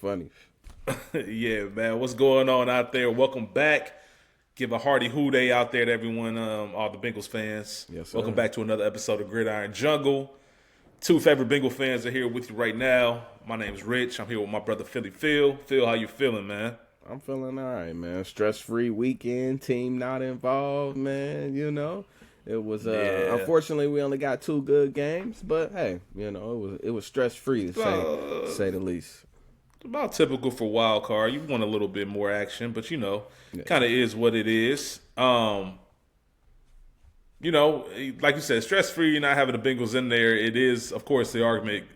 Funny. Yeah, man. What's going on out there? Welcome back. Give a hearty hoo day out there to everyone, all the Bengals fans. Yes, Welcome sir. back to another episode of Gridiron Jungle. Two favorite Bengal fans are here with you right now. My name's Rich. I'm here with my brother Philly Phil. Phil, how you feeling, man? I'm feeling all right, man. Stress-free weekend, team not involved, man. It was Yeah. unfortunately we only got two good games, but hey, it was stress-free to say the least. About typical for Wildcard. You want a little bit more action, but Yeah. kind of is what it is. Like you said, stress free, not having the Bengals in there. It is, of course, the argument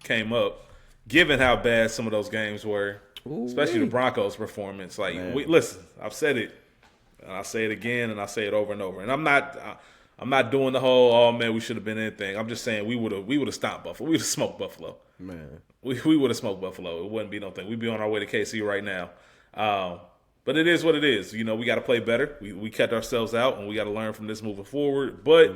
came up, given how bad some of those games were, especially the Ooh-wee. Broncos' performance. Like, Man. listen, I've said it, and I'll say it again, and I'll say it over and over. And I'm not doing the whole, oh man, we should have been anything. I'm just saying we would have stomped Buffalo. We would have smoked Buffalo. Man. We would have smoked Buffalo. It wouldn't be no thing. We'd be on our way to KC right now. But it is what it is. We got to play better. We kept ourselves out, and we got to learn from this moving forward. But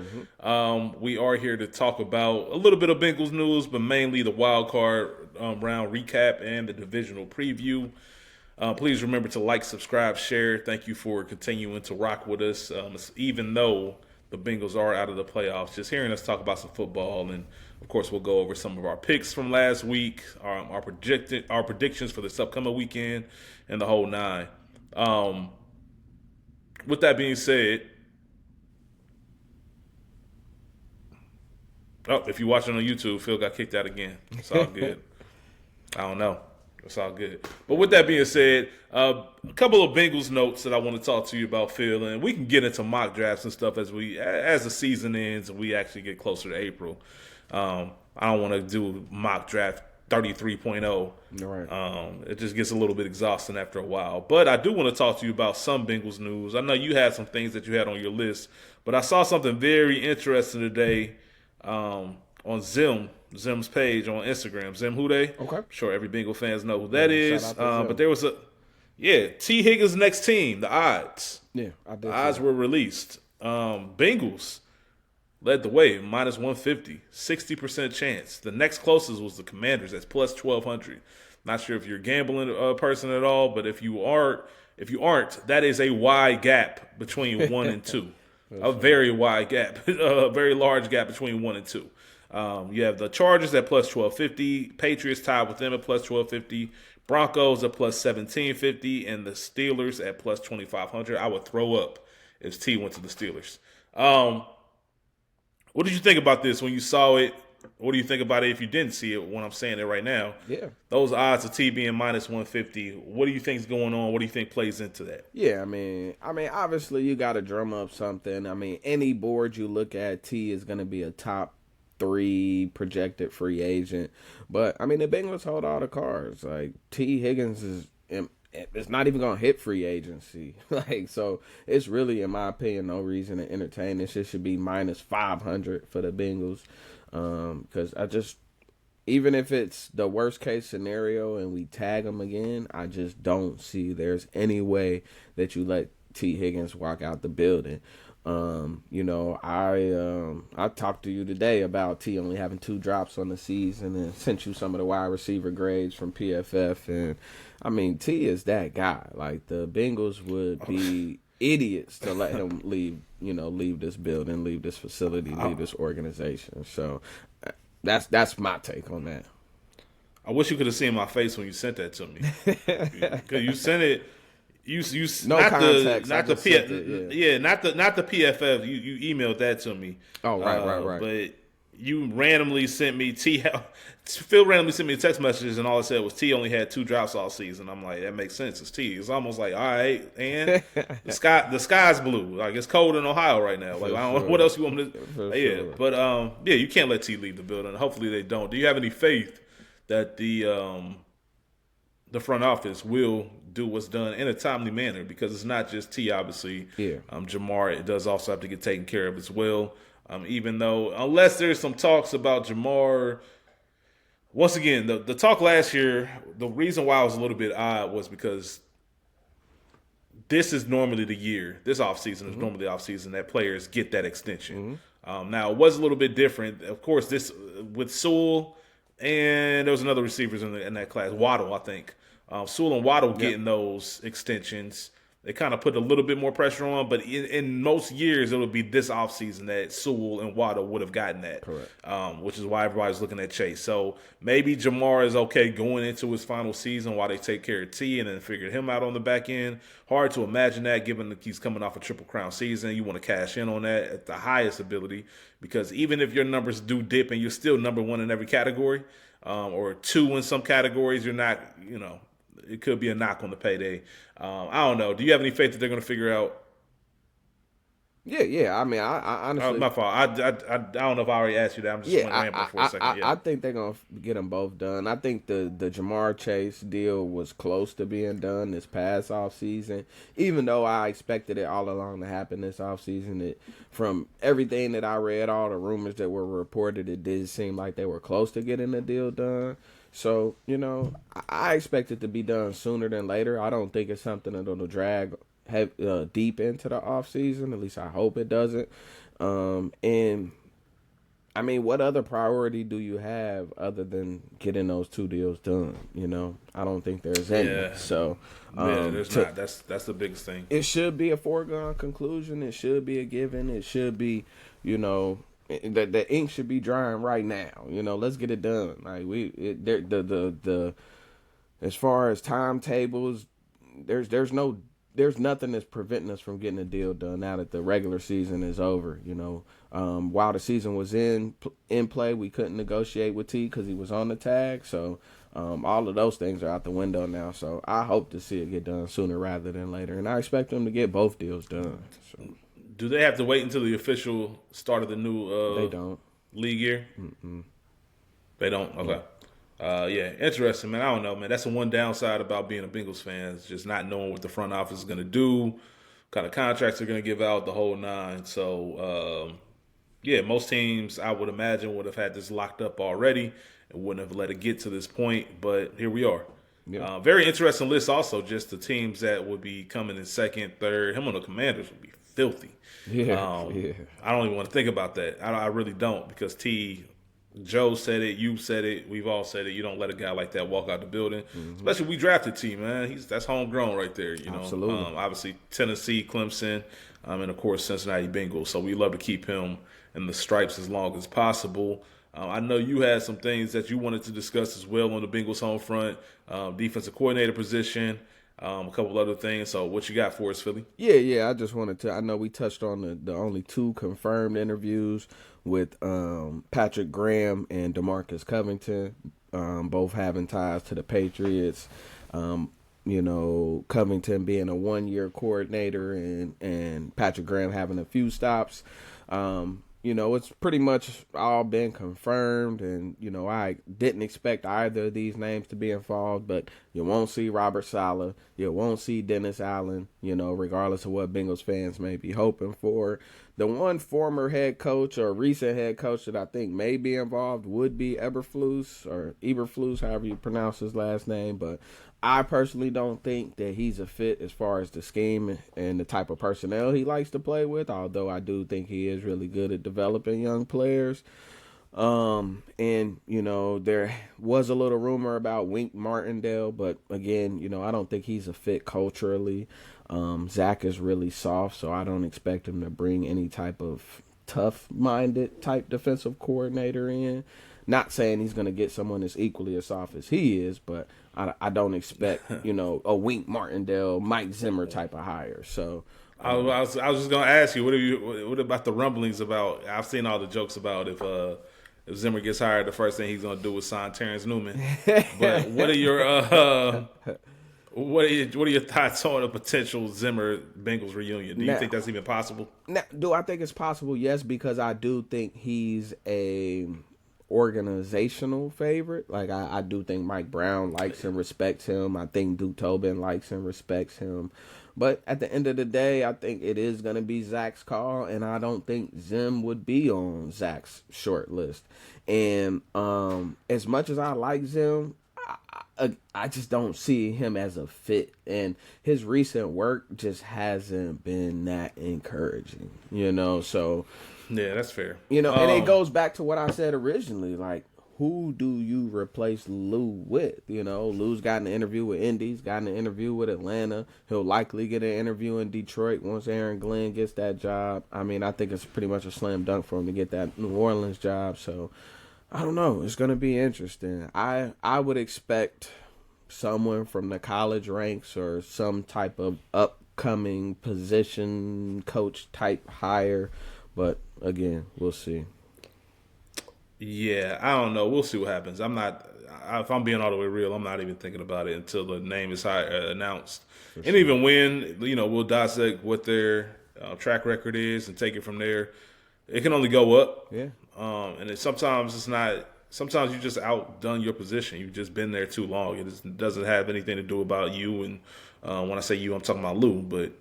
we are here to talk about a little bit of Bengals news, but mainly the wild card round recap and the divisional preview. Please remember to like, subscribe, share. Thank you for continuing to rock with us, even though the Bengals are out of the playoffs. Just hearing us talk about some football, and of course, we'll go over some of our picks from last week, our predictions for this upcoming weekend, and the whole nine. With that being said, if you're watching on YouTube, Phil got kicked out again. It's all good. I don't know. It's all good. But with that being said, a couple of Bengals notes that I want to talk to you about, Phil, and we can get into mock drafts and stuff as the season ends and we actually get closer to April. I don't want to do mock draft 33.0. Right. It just gets a little bit exhausting after a while. But I do want to talk to you about some Bengals news. I know you had some things that you had on your list, but I saw something very interesting today on Zim's page on Instagram. Zim Hude. Okay. I'm sure every Bengal fans know who that Yeah, is. shout out to Zim. But there was T. Higgins' next team, the odds. Yeah, I did. The odds were released. Bengals led the way, minus 150, 60% chance. The next closest was the Commanders, that's plus 1,200. Not sure if you're a gambling person at all, but if you aren't, that is a wide gap between one and two. A very wide gap, a very large gap between one and two. You have the Chargers at plus 1,250, Patriots tied with them at plus 1,250, Broncos at plus 1,750, and the Steelers at plus 2,500. I would throw up if T went to the Steelers. What did you think about this when you saw it? What do you think about it if you didn't see it when I'm saying it right now? Yeah. Those odds of T being minus 150, what do you think is going on? What do you think plays into that? Yeah, obviously you got to drum up something. Any board you look at, T is going to be a top 3 projected free agent. But the Bengals hold all the cards. Like T Higgins it's not even gonna hit free agency. So it's really, in my opinion, no reason to entertain this. It should be minus 500 for the Bengals. Because even if it's the worst case scenario and we tag him again, I just don't see there's any way that you let T Higgins walk out the building. I talked to you today about T only having 2 drops on the season and sent you some of the wide receiver grades from PFF. And T is that guy. Like, the Bengals would be idiots to let him leave this building, leave this facility, leave this organization. So that's my take on that. I wish you could have seen my face when you sent that to me. Because you sent it. You No not context. the not I the just P, sent it, yeah, not the PFF. You emailed that to me. Oh, right. But you randomly sent me Phil randomly sent me text messages, and all it said was T only had 2 drops all season. I'm like, that makes sense. It's T. It's almost like, all right, and the sky's blue. Like, it's cold in Ohio right now. Like, I don't know what else you want me to. Yeah, sure. but you can't let T leave the building. Hopefully they don't. Do you have any faith that the front office will do what's done in a timely manner? Because it's not just T, obviously. Yeah. Jamar, it does also have to get taken care of as well. Even though, unless there's some talks about Jamar, once again, the talk last year, the reason why it was a little bit odd was because this is normally the year, this offseason is normally the offseason that players get that extension. Now, it was a little bit different. Of course, this with Sewell, and there was another receivers in that class, Waddle, I think. Sewell and Waddle getting those extensions. They kind of put a little bit more pressure on, but in most years, it would be this offseason that Sewell and Waddle would have gotten that. Correct. Which is why everybody's looking at Chase. So maybe Jamar is okay going into his final season while they take care of T and then figure him out on the back end. Hard to imagine that given that he's coming off a Triple Crown season. You want to cash in on that at the highest ability because even if your numbers do dip and you're still number one in every category or two in some categories, you're not, it could be a knock on the payday. I don't know. Do you have any faith that they're going to figure out? Yeah. I mean, I honestly, my fault. I don't know if I already asked you that. I'm just rambling for a second. I think they're gonna get them both done. I think the Jamar Chase deal was close to being done this past offseason, even though I expected it all along to happen this offseason. From everything that I read, all the rumors that were reported, it did seem like they were close to getting the deal done. So, I expect it to be done sooner than later. I don't think it's something that'll drag deep into the off season. At least I hope it doesn't. And I mean, what other priority do you have other than getting those two deals done? I don't think there's any. Yeah. So there's not. That's the biggest thing. It should be a foregone conclusion. It should be a given. It should be, the ink should be drying right now. Let's get it done. Like as far as timetables, there's nothing that's preventing us from getting a deal done now that the regular season is over. While the season was in play, we couldn't negotiate with T because he was on the tag. So all of those things are out the window now. So I hope to see it get done sooner rather than later, and I expect them to get both deals done. So. Do they have to wait until the official start of the new they don't. league year? Mm-mm. They don't? Okay. Yeah, interesting, man. I don't know, man. That's the one downside about being a Bengals fan is just not knowing what the front office is going to do, what kind of contracts they're going to give out, the whole nine. So, most teams, I would imagine, would have had this locked up already and wouldn't have let it get to this point. But here we are. Yeah. Very interesting list also, just the teams that would be coming in second, third. Him on the Commanders would be filthy. Yeah. I don't even want to think about that. I really don't because Joe said it, you said it, we've all said it. You don't let a guy like that walk out the building. Mm-hmm. Especially we drafted T, man. That's homegrown right there. Absolutely. Obviously Tennessee, Clemson, and of course Cincinnati Bengals. So we love to keep him in the stripes as long as possible. I know you had some things that you wanted to discuss as well on the Bengals home front, defensive coordinator position. A couple other things. So what you got for us, Philly? Yeah. I just wanted to. I know we touched on the only two confirmed interviews with Patrick Graham and DeMarcus Covington, both having ties to the Patriots. Covington being a 1-year coordinator and Patrick Graham having a few stops. It's pretty much all been confirmed, and, I didn't expect either of these names to be involved, but you won't see Robert Saleh, you won't see Dennis Allen, regardless of what Bengals fans may be hoping for. The one former head coach or recent head coach that I think may be involved would be Eberflus, however you pronounce his last name, but I personally don't think that he's a fit as far as the scheme and the type of personnel he likes to play with, although I do think he is really good at developing young players. There was a little rumor about Wink Martindale, but again, I don't think he's a fit culturally. Zach is really soft, so I don't expect him to bring any type of tough-minded type defensive coordinator in. Not saying he's going to get someone that's equally as soft as he is, but I don't expect, a Wink Martindale, Mike Zimmer type of hire. So I was just going to ask you, what about the rumblings about? I've seen all the jokes about if Zimmer gets hired, the first thing he's going to do is sign Terrence Newman. But what are your what are your thoughts on a potential Zimmer Bengals reunion? Do you think that's even possible? Do I think it's possible? Yes, because I do think he's a organizational favorite. Like I do think Mike Brown likes and respects him. I think Duke Tobin likes and respects him. But at the end of the day, I think it is going to be Zach's call, and I don't think Zim would be on Zach's short list. And as much as I like Zim, I just don't see him as a fit. And his recent work just hasn't been that encouraging, So yeah, that's fair. And it goes back to what I said originally. Like, who do you replace Lou with? You know, Lou's gotten an interview with Indy, he's gotten an interview with Atlanta. He'll likely get an interview in Detroit once Aaron Glenn gets that job. I mean, I think it's pretty much a slam dunk for him to get that New Orleans job. So, I don't know. It's going to be interesting. I would expect someone from the college ranks or some type of upcoming position coach type hire. But, again, we'll see. Yeah, I don't know. We'll see what happens. If I'm being all the way real, I'm not even thinking about it until the name is announced. For and sure. Even when, we'll dissect what their track record is and take it from there. It can only go up. Yeah. And sometimes it's not. Sometimes you just outdone your position. You've just been there too long. It doesn't have anything to do about you. And when I say you, I'm talking about Lou. But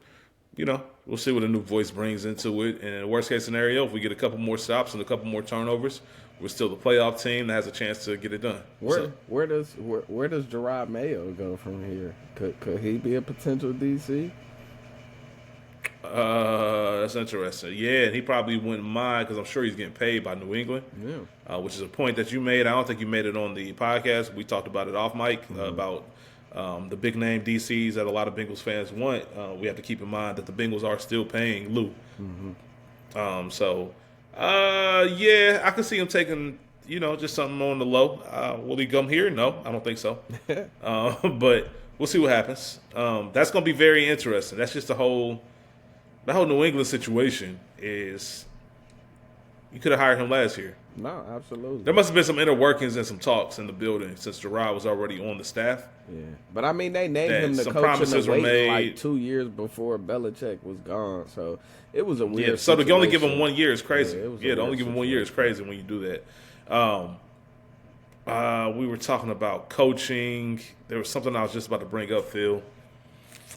we'll see what a new voice brings into it. And in the worst case scenario, if we get a couple more stops and a couple more turnovers, we're still the playoff team that has a chance to get it done. Where does Gerard Mayo go from here? Could he be a potential DC? That's interesting. Yeah, and he probably wouldn't mind because I'm sure he's getting paid by New England. Yeah. Which is a point that you made. I don't think you made it on the podcast. We talked about it off mic about the big name DCs that a lot of Bengals fans want. We have to keep in mind that the Bengals are still paying Lou. Yeah, I could see him taking, just something on the low. Will he come here? No, I don't think so. But we'll see what happens. That's going to be very interesting. That's just the whole New England situation is you could have hired him last year. No, absolutely. There must have been some inner workings and some talks in the building since Gerard was already on the staff. Yeah, but I mean, they named him the coach in the waiting like 2 years before Belichick was gone, so it was a weird. Yeah, so situation. to only give him 1 year is crazy. Yeah, to only give him 1 year is crazy when you do that. We were talking about coaching. There was something I was just about to bring up, Phil.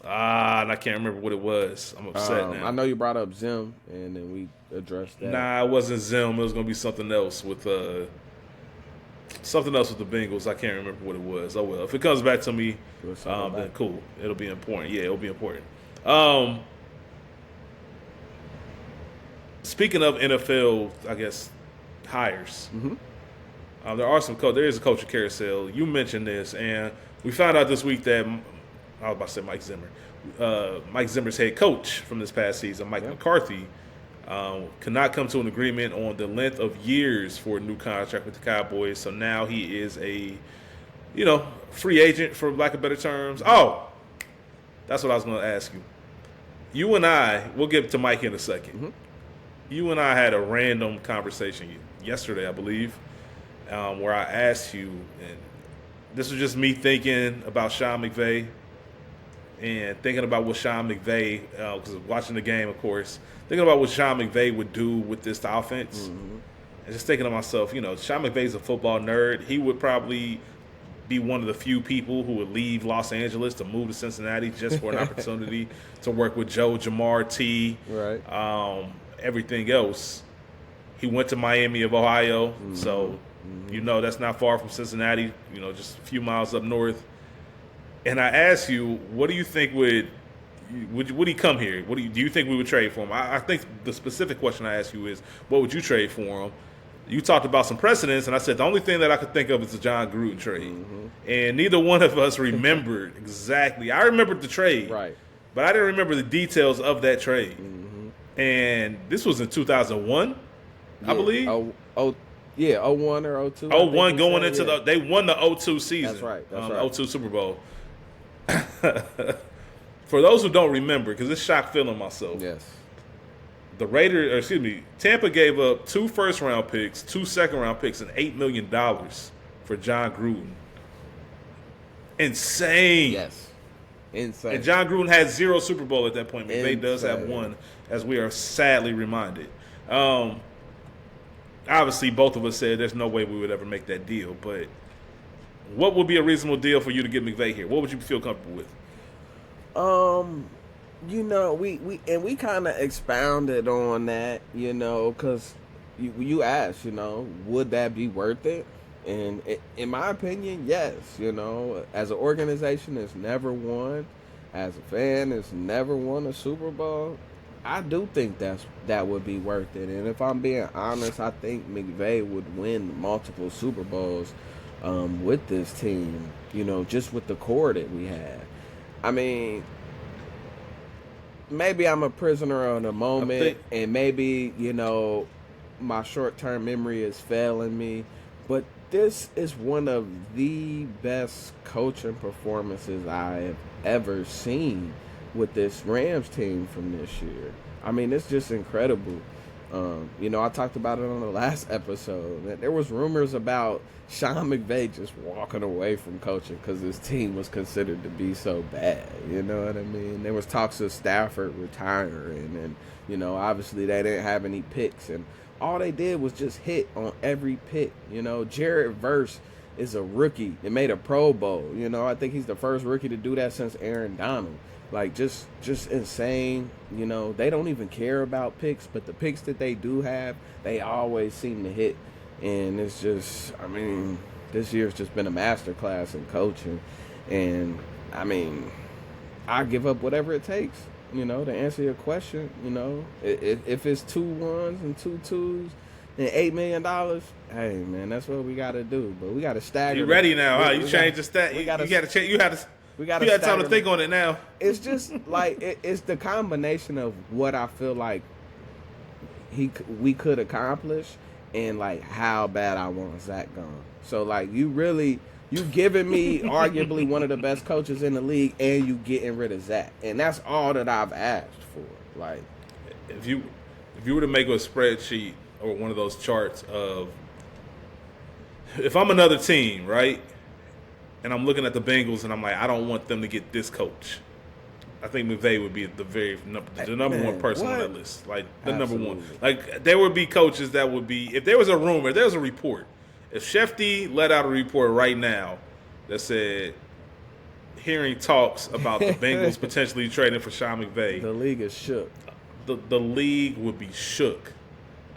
And I can't remember what it was. I'm upset now. I know you brought up Zim, and then we addressed that. Nah, it wasn't Zim. It was going to be something else with the Bengals. I can't remember what it was. Oh, well. If it comes back to me, then cool. It'll be important. Yeah, it'll be important. Speaking of NFL, I guess, hires, there is a coaching carousel. You mentioned this, and we found out this week that I was about to say Mike Zimmer. Mike Zimmer's head coach from this past season, Mike McCarthy, could not come to an agreement on the length of years for a new contract with the Cowboys. So now he is a, free agent, for lack of better terms. Oh, that's what I was going to ask you. You and I, we'll get to Mike in a second. You and I had a random conversation yesterday, I believe, where I asked you, and this was just me thinking about Sean McVay. And thinking about what Sean McVay, because watching the game, of course, thinking about what Sean McVay would do with this offense, and just thinking to myself, Sean McVay's a football nerd. He would probably be one of the few people who would leave Los Angeles to move to Cincinnati just for an opportunity to work with Joe, Jamar, T, right? Everything else. He went to Miami of Ohio, so that's not far from Cincinnati. Just a few miles up north. And I asked you, what do you think would he come here? Do you think we would trade for him? I think the specific question I asked you is, what would you trade for him? You talked about some precedents, and I said the only thing that I could think of is the John Gruden trade. And neither one of us remembered exactly. I remembered the trade, right? But I didn't remember the details of that trade. And this was in 2001, I believe. 01 or 02. 01 going into they won the 02 season. That's right. That's right. 02 Super Bowl. For those who don't remember, because it's shock feeling myself. Yes. Tampa gave up 2 first-round picks, 2 second-round picks, and $8 million for John Gruden. Insane. Yes. Insane. And John Gruden had 0 Super Bowl at that point. McVay does have 1, as we are sadly reminded. Obviously, both of us said there's no way we would ever make that deal. But what would be a reasonable deal for you to get McVay here? What would you feel comfortable with? We kind of expounded on that, because you asked, would that be worth it? And in my opinion, yes. As an organization that's never won, as a fan that's never won a Super Bowl, I do think that would be worth it. And if I'm being honest, I think McVay would win multiple Super Bowls with this team. You know, just with the core that we have. I mean, maybe I'm a prisoner of the moment, and maybe my short-term memory is failing me, but this is one of the best coaching performances I have ever seen with this Rams team from this year. I mean, it's just incredible. I talked about it on the last episode. There was rumors about Sean McVay just walking away from coaching because his team was considered to be so bad. You know what I mean? There was talks of Stafford retiring, and obviously they didn't have any picks, and all they did was just hit on every pick. Jared Verse is a rookie that made a Pro Bowl. I think he's the first rookie to do that since Aaron Donald. Like, just insane. They don't even care about picks, but the picks that they do have, they always seem to hit. And it's just, I mean, this year's just been a masterclass in coaching. And, I mean, I give up whatever it takes, to answer your question. If it's 2 1s and 2 2s and $8 million, hey, man, that's what we got to do. But we got to stagger. You ready now, huh? You changed the stat. You got to change. You had to. We got time to think on it now. It's just like it's the combination of what I feel like we could accomplish and like how bad I want Zach gone. So like you giving me arguably one of the best coaches in the league, and you getting rid of Zach, and that's all that I've asked for. Like, if you were to make a spreadsheet or one of those charts of if I'm another team, right? And I'm looking at the Bengals, and I'm like, I don't want them to get this coach. I think McVay would be the number one person on that list. Like, the Absolutely. number one. Like, there would be coaches that would be – if there was a rumor, if there was a report, if Shefty let out a report right now that said hearing talks about the Bengals potentially trading for Sean McVay. The league is shook. The league would be shook.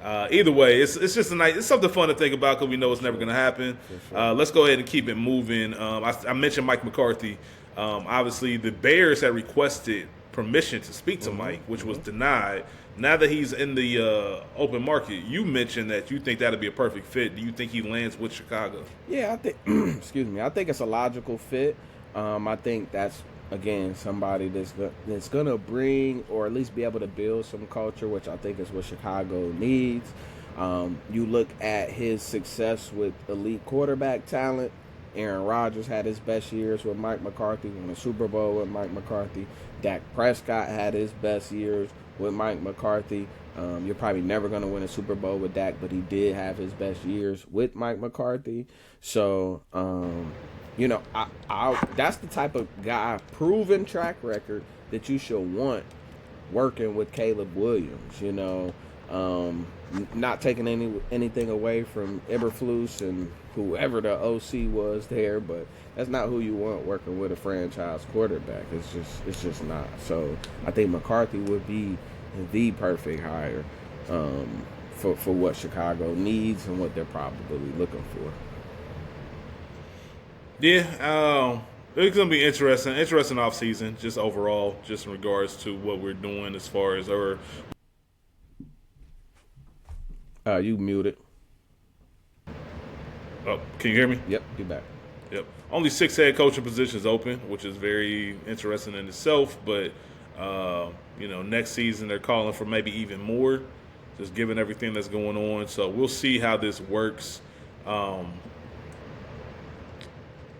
Either way, it's just it's something fun to think about because we know it's never going to happen. Sure. Let's go ahead and keep it moving. I mentioned Mike McCarthy. Obviously, the Bears had requested permission to speak to Mike, which was denied. Now that he's in the open market, you mentioned that you think that would be a perfect fit. Do you think he lands with Chicago? Yeah, I think. Excuse me. I think it's a logical fit. I think that's, again, somebody that's gonna bring or at least be able to build some culture, which I think is what Chicago needs. You look at his success with elite quarterback talent. Aaron Rodgers had his best years with Mike McCarthy, won a Super Bowl with Mike McCarthy. Dak Prescott had his best years with Mike McCarthy. You're probably never going to win a Super Bowl with Dak, but he did have his best years with Mike McCarthy. So, that's the type of guy, proven track record, that you should want working with Caleb Williams. Not taking anything away from Eberflus and whoever the OC was there, but that's not who you want working with a franchise quarterback. It's just not. So I think McCarthy would be the perfect hire for what Chicago needs and what they're probably looking for. Yeah, it's going to be interesting offseason, just overall, just in regards to what we're doing as far as our. You muted. Oh, can you hear me? Yep, you back. Yep. Only 6 head coaching positions open, which is very interesting in itself. But, next season they're calling for maybe even more, just given everything that's going on. So we'll see how this works. I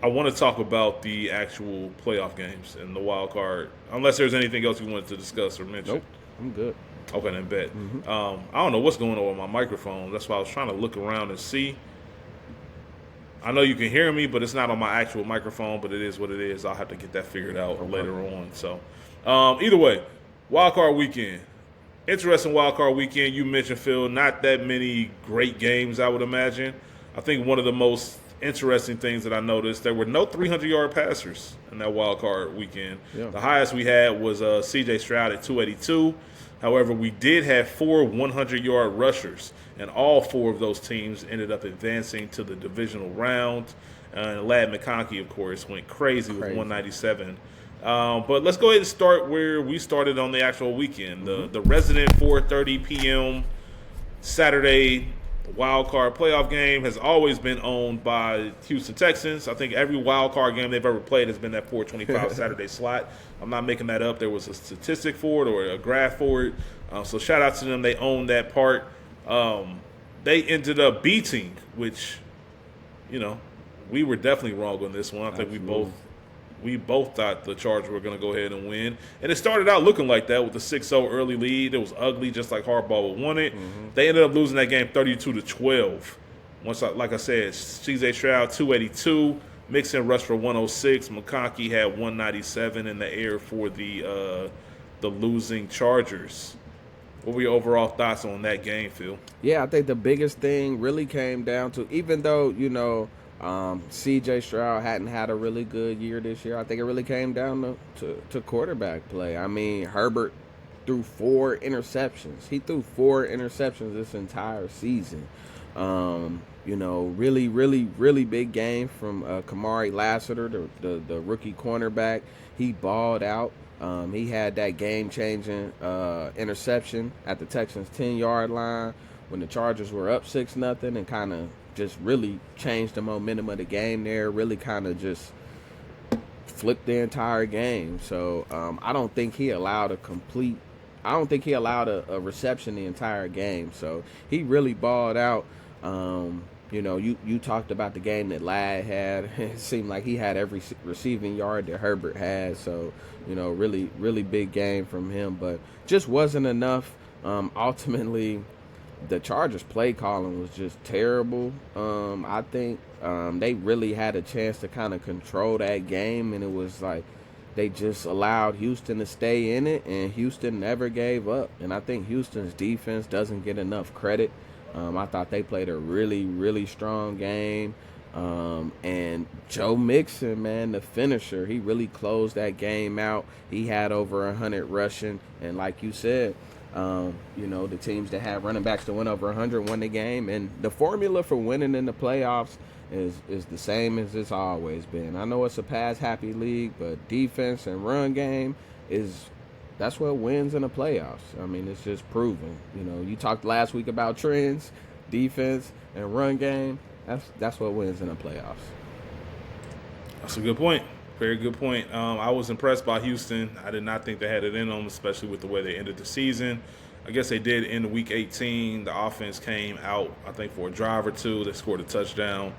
want to talk about the actual playoff games and the wild card, unless there's anything else you wanted to discuss or mention. Nope, I'm good. Okay, then bet. Mm-hmm. I don't know what's going on with my microphone. That's why I was trying to look around and see. I know you can hear me, but it's not on my actual microphone, but it is what it is. I'll have to get that figured out later on. So, either way, wild card weekend. Interesting wild card weekend. You mentioned, Phil, not that many great games, I would imagine. I think one of the most interesting things that I noticed, there were no 300-yard passers in that wild card weekend. Yeah. The highest we had was C.J. Stroud at 282. However, we did have 4 100-yard rushers, and all 4 of those teams ended up advancing to the divisional round. Ladd McConkey, of course, went crazy with 197. But let's go ahead and start where we started on the actual weekend. The resident 4:30 p.m. Saturday Wildcard playoff game has always been owned by Houston Texans. I think every Wildcard game they've ever played has been that 4:25 Saturday slot. I'm not making that up. There was a statistic for it or a graph for it. So shout out to them. They own that part. They ended up beating, which, we were definitely wrong on this one. I think we both thought the Chargers were going to go ahead and win. And it started out looking like that with the 6-0 early lead. It was ugly, just like Harbaugh would want it. They ended up losing that game 32-12. Like I said, C.J. Stroud 282, Mixon rushed for 106, McConkey had 197 in the air for the losing Chargers. What were your overall thoughts on that game, Phil? Yeah, I think the biggest thing really came down to, even though, C.J. Stroud hadn't had a really good year this year, I think it really came down to quarterback play. I mean, Herbert threw 4 interceptions. He threw 4 interceptions this entire season. Really, really, really big game from Kamari Lassiter, the rookie cornerback. He balled out. He had that game-changing interception at the Texans' 10-yard line when the Chargers were up 6-0 and kind of just really changed the momentum of the game there, really kind of just flipped the entire game. So I don't think he allowed a reception the entire game. So he really balled out. You talked about the game that Ladd had. It seemed like he had every receiving yard that Herbert had. So, really, really big game from him. But just wasn't enough. Ultimately, the Chargers' play calling was just terrible. I think they really had a chance to kind of control that game, and it was like they just allowed Houston to stay in it, and Houston never gave up. And I think Houston's defense doesn't get enough credit. I thought they played a really, really strong game. And Joe Mixon, man, the finisher, he really closed that game out. He had over 100 rushing, and like you said, the teams that have running backs to win over 100 won the game. And the formula for winning in the playoffs is the same as it's always been. I know it's a pass-happy league, but defense and run game that's what wins in the playoffs. I mean, it's just proven. You talked last week about trends, defense, and run game. That's what wins in the playoffs. That's a good point. Very good point. I was impressed by Houston. I did not think they had it in them, especially with the way they ended the season. I guess they did end week 18. The offense came out, I think, for a drive or two. They scored a touchdown.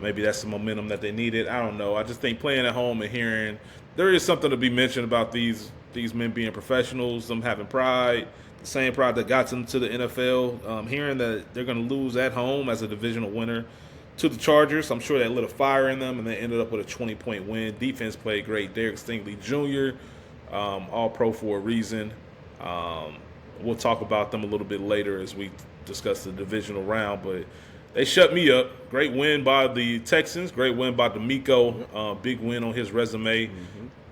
Maybe that's the momentum that they needed. I don't know. I just think playing at home and hearing there is something to be mentioned about these men being professionals, them having pride, the same pride that got them to the NFL. Hearing that they're going to lose at home as a divisional winner to the Chargers, I'm sure that lit a fire in them, and they ended up with a 20-point win. Defense played great. Derek Stingley Jr., all-pro for a reason. We'll talk about them a little bit later as we discuss the divisional round, but they shut me up. Great win by the Texans. Great win by D'Amico. Big win on his resume.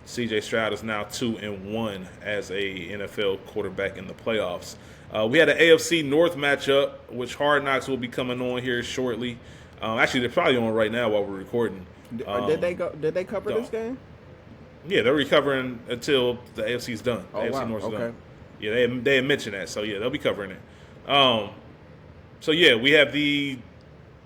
C.J. Stroud is now 2-1 as a NFL quarterback in the playoffs. We had an AFC North matchup, which Hard Knocks will be coming on here shortly. Actually, they're probably on right now while we're recording. Did they cover this game? Yeah, they're recovering until the AFC's done. Oh, AFC wow. North's Okay. done. Yeah, they had mentioned that, so yeah, they'll be covering it. So yeah, we have the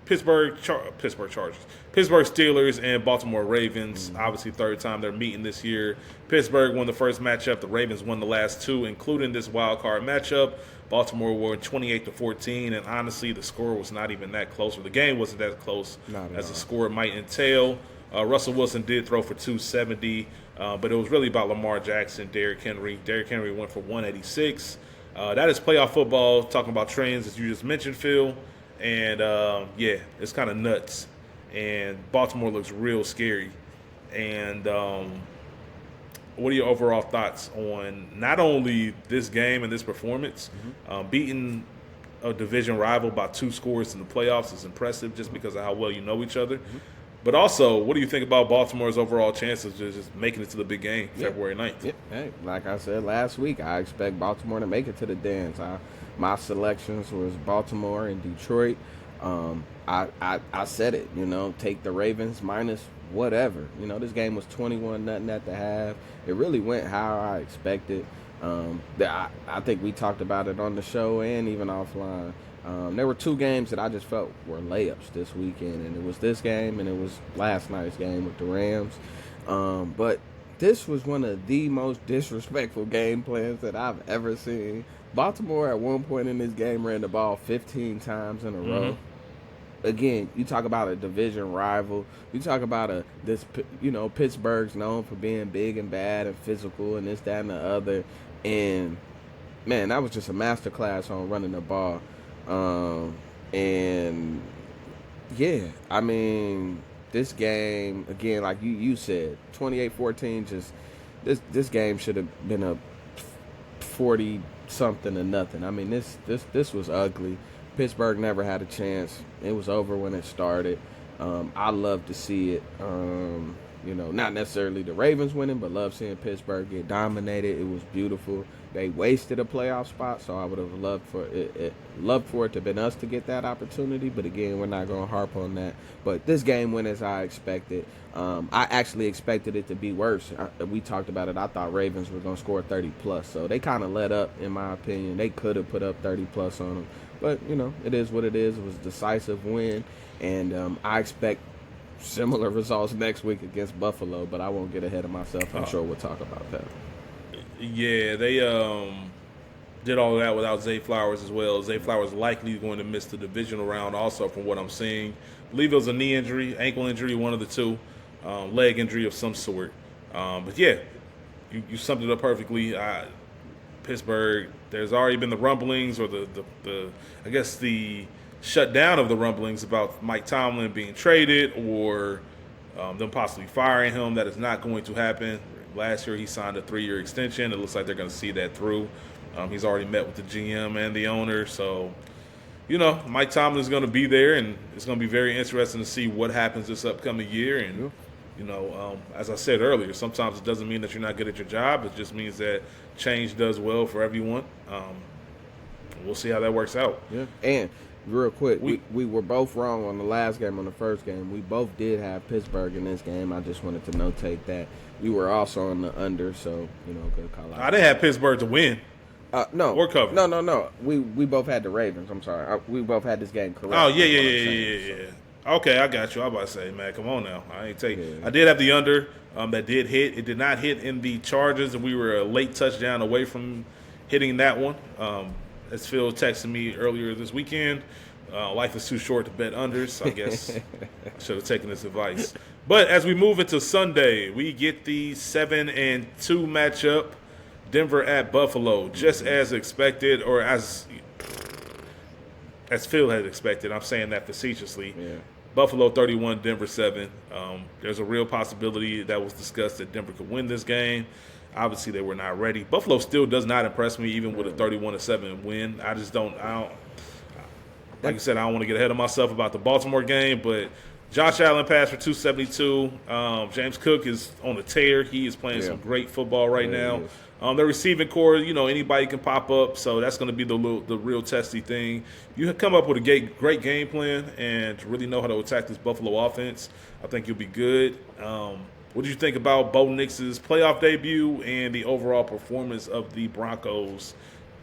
Pittsburgh Steelers and Baltimore Ravens. Obviously, third time they're meeting this year. Pittsburgh won the first matchup. The Ravens won the last two, including this wild card matchup. Baltimore won 28-14, and honestly, the score was not even that close, or the game wasn't that close as the score might entail. Russell Wilson did throw for 270, but it was really about Lamar Jackson, Derrick Henry. Derrick Henry went for 186. That is playoff football, talking about trends, as you just mentioned, Phil. And, yeah, it's kind of nuts. And Baltimore looks real scary. And what are your overall thoughts on not only this game and this performance, beating a division rival by 2 scores in the playoffs is impressive just because of how well you know each other. But also, what do you think about Baltimore's overall chances of just making it to the big game February 9th? Yeah. Hey, like I said last week, I expect Baltimore to make it to the dance. My selections was Baltimore and Detroit. I said it, take the Ravens minus whatever. This game was 21-0 at the half. It really went how I expected. I think we talked about it on the show and even offline. There were two games that I just felt were layups this weekend, and it was this game and it was last night's game with the Rams. But this was one of the most disrespectful game plans that I've ever seen. Baltimore at one point in this game ran the ball 15 times in a row. Again, you talk about a division rival. You talk about Pittsburgh's known for being big and bad and physical and this, that, and the other. And, man, that was just a masterclass on running the ball. And, yeah, I mean, this game, again, like you said, 28-14, just this game should have been a 40-something to nothing. I mean, this was ugly. Pittsburgh never had a chance. It was over when it started. I love to see it. Not necessarily the Ravens winning, but love seeing Pittsburgh get dominated. It was beautiful. They wasted a playoff spot, so I would have loved for it to have been us to get that opportunity. But again, we're not going to harp on that. But this game went as I expected. I actually expected it to be worse. We talked about it. I thought Ravens were going to score 30+. So they kind of let up, in my opinion. They could have put up 30+ on them. But, it is what it is. It was a decisive win. And I expect similar results next week against Buffalo. But I won't get ahead of myself. I'm sure we'll talk about that. Yeah, they did all of that without Zay Flowers as well. Zay Flowers likely going to miss the divisional round also from what I'm seeing. I believe it was a knee injury, ankle injury, one of the two, leg injury of some sort. But, yeah, you summed it up perfectly. Pittsburgh, there's already been the rumblings or the shutdown of the rumblings about Mike Tomlin being traded or them possibly firing him. That is not going to happen. Last year he signed a 3-year extension. It looks like they're going to see that through. He's already met with the GM and the owner. So, Mike Tomlin is going to be there, and it's going to be very interesting to see what happens this upcoming year. And, as I said earlier, sometimes it doesn't mean that you're not good at your job. It just means that change does well for everyone. We'll see how that works out. Yeah. And real quick, we were both wrong on the last game, on the first game. We both did have Pittsburgh in this game. I just wanted to notate that. You were also on the under, so, good call out. I didn't have Pittsburgh to win. No. Or cover. No. We both had the Ravens. I'm sorry. We both had this game correct. Oh, yeah. Okay, I got you. I was about to say, man, come on now. I did have the under that did hit. It did not hit in the Chargers, and we were a late touchdown away from hitting that one. As Phil texted me earlier this weekend, life is too short to bet unders. I guess I should have taken this advice. But as we move into Sunday, we get the 7-2 matchup, Denver at Buffalo, just as expected, or as Phil had expected. I'm saying that facetiously. Yeah. Buffalo 31, Denver 7. There's a real possibility that was discussed that Denver could win this game. Obviously, they were not ready. Buffalo still does not impress me, even with a 31-7 win. I don't. Like I said, I don't want to get ahead of myself about the Baltimore game, but Josh Allen passed for 272. James Cook is on a tear. He is playing some great football right now. The receiving core, anybody can pop up, so that's going to be the real testy thing. You come up with a great game plan and really know how to attack this Buffalo offense, I think you'll be good. What did you think about Bo Nix's playoff debut and the overall performance of the Broncos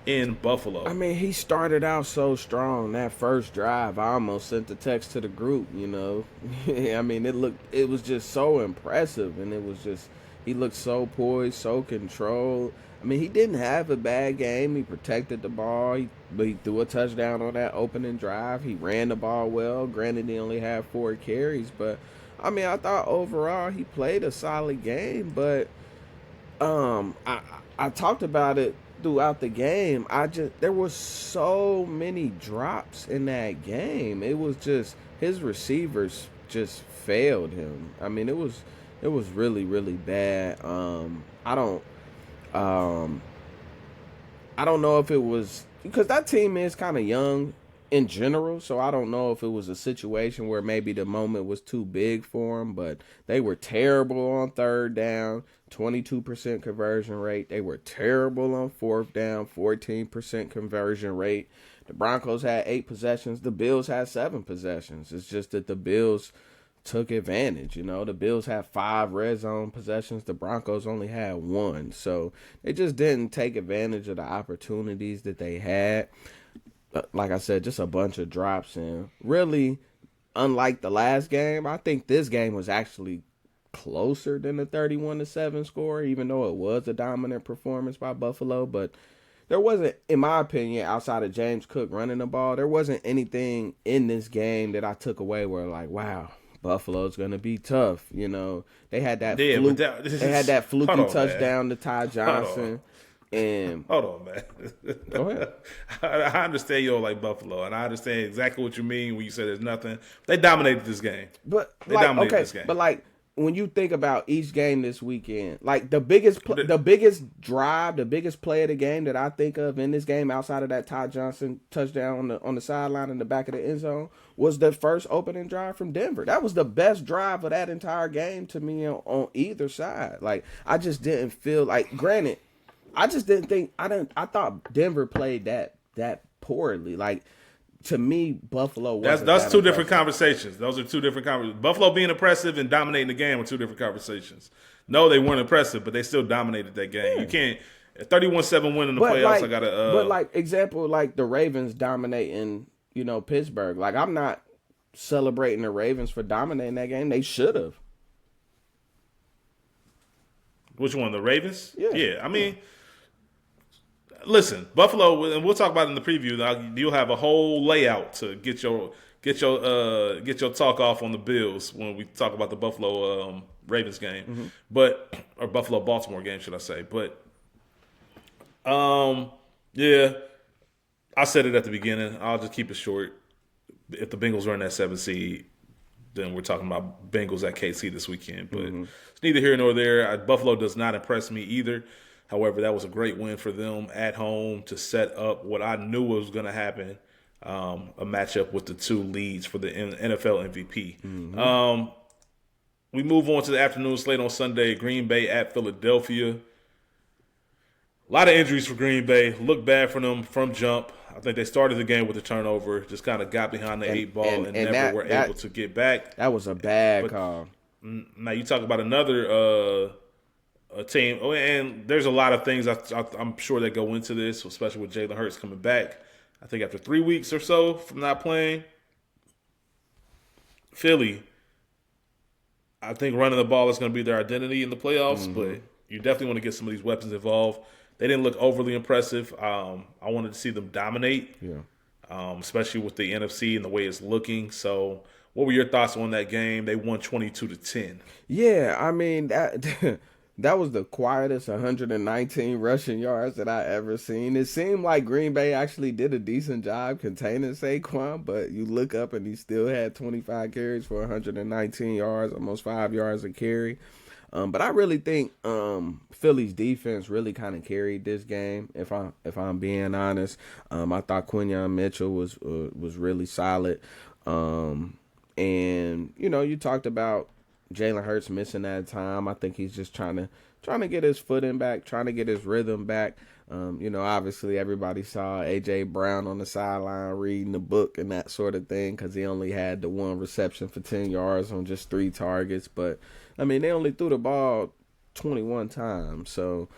in Buffalo? I mean, he started out so strong. That first drive, I almost sent the text to the group, I mean, it was just so impressive, and he looked so poised, so controlled. I mean, he didn't have a bad game. He protected the ball, but he threw a touchdown on that opening drive. He ran the ball well. Granted, he only had 4 carries, but I mean, I thought overall he played a solid game, but I talked about it throughout the game. There was so many drops in that game. It was just his receivers just failed him. I mean, it was really, really bad. I don't know if it was because that team is kind of young in general, so I don't know if it was a situation where maybe the moment was too big for them, but they were terrible on 3rd down, 22% conversion rate. They were terrible on 4th down, 14% conversion rate. The Broncos had 8 possessions. The Bills had 7 possessions. It's just that the Bills took advantage. You know, the Bills had 5 red zone possessions. The Broncos only had 1. So they just didn't take advantage of the opportunities that they had. Like I said, just a bunch of drops. And really, unlike the last game, I think this game was actually closer than the 31-7 score, even though it was a dominant performance by Buffalo. But there wasn't, in my opinion, outside of James Cook running the ball, there wasn't anything in this game that I took away where like, wow, Buffalo's gonna be tough. You know, they had that fluky touchdown to Ty Johnson. And hold on, man. Go ahead. I understand you don't like Buffalo, and I understand exactly what you mean when you say there's nothing. They dominated this game. But this game. But like, when you think about each game this weekend, like the biggest drive, the biggest play of the game that I think of in this game, outside of that Ty Johnson touchdown on the sideline in the back of the end zone, was the first opening drive from Denver. That was the best drive of that entire game to me on either side. Like, I just didn't feel like, granted, I just didn't think I thought Denver played that poorly. Like, to me, Buffalo wasn't that's two different conversations. Those are two different conversations. Buffalo being impressive and dominating the game are two different conversations. No, they weren't impressive, but they still dominated that game. Yeah. You can't 31-7 win in the playoffs. Like, I gotta. But like example, like the Ravens dominating, Pittsburgh. Like, I'm not celebrating the Ravens for dominating that game. They should have. Which one? The Ravens? Yeah. I mean. Listen, Buffalo, and we'll talk about it in the preview. You'll have a whole layout to get your talk off on the Bills when we talk about the Buffalo Ravens game, or Buffalo Baltimore game, should I say? But yeah, I said it at the beginning. I'll just keep it short. If the Bengals are in that 7 seed, then we're talking about Bengals at KC this weekend. But it's neither here nor there. Buffalo does not impress me either. However, that was a great win for them at home to set up what I knew was going to happen, a matchup with the two leads for the NFL MVP. We move on to the afternoon slate on Sunday, Green Bay at Philadelphia. A lot of injuries for Green Bay. Looked bad for them from jump. I think they started the game with a turnover, just kind of got behind the 8 ball and never were able to get back. That was a bad call. Now you talk about another a team, and there's a lot of things I'm sure that go into this, especially with Jalen Hurts coming back. I think after 3 weeks or so from not playing, Philly, I think running the ball is going to be their identity in the playoffs, but you definitely want to get some of these weapons involved. They didn't look overly impressive. I wanted to see them dominate, especially with the NFC and the way it's looking. So what were your thoughts on that game? They won 22-10. Yeah, I mean, that was the quietest 119 rushing yards that I ever seen. It seemed like Green Bay actually did a decent job containing Saquon, but you look up and he still had 25 carries for 119 yards, almost 5 yards a carry. But I really think Philly's defense really kind of carried this game. If I'm being honest, I thought Quinyon Mitchell was really solid. And you talked about Jalen Hurts missing that time. I think he's just trying to get his footing back, trying to get his rhythm back. Obviously everybody saw A.J. Brown on the sideline reading the book and that sort of thing because he only had the 1 reception for 10 yards on just 3 targets. But, I mean, they only threw the ball 21 times. So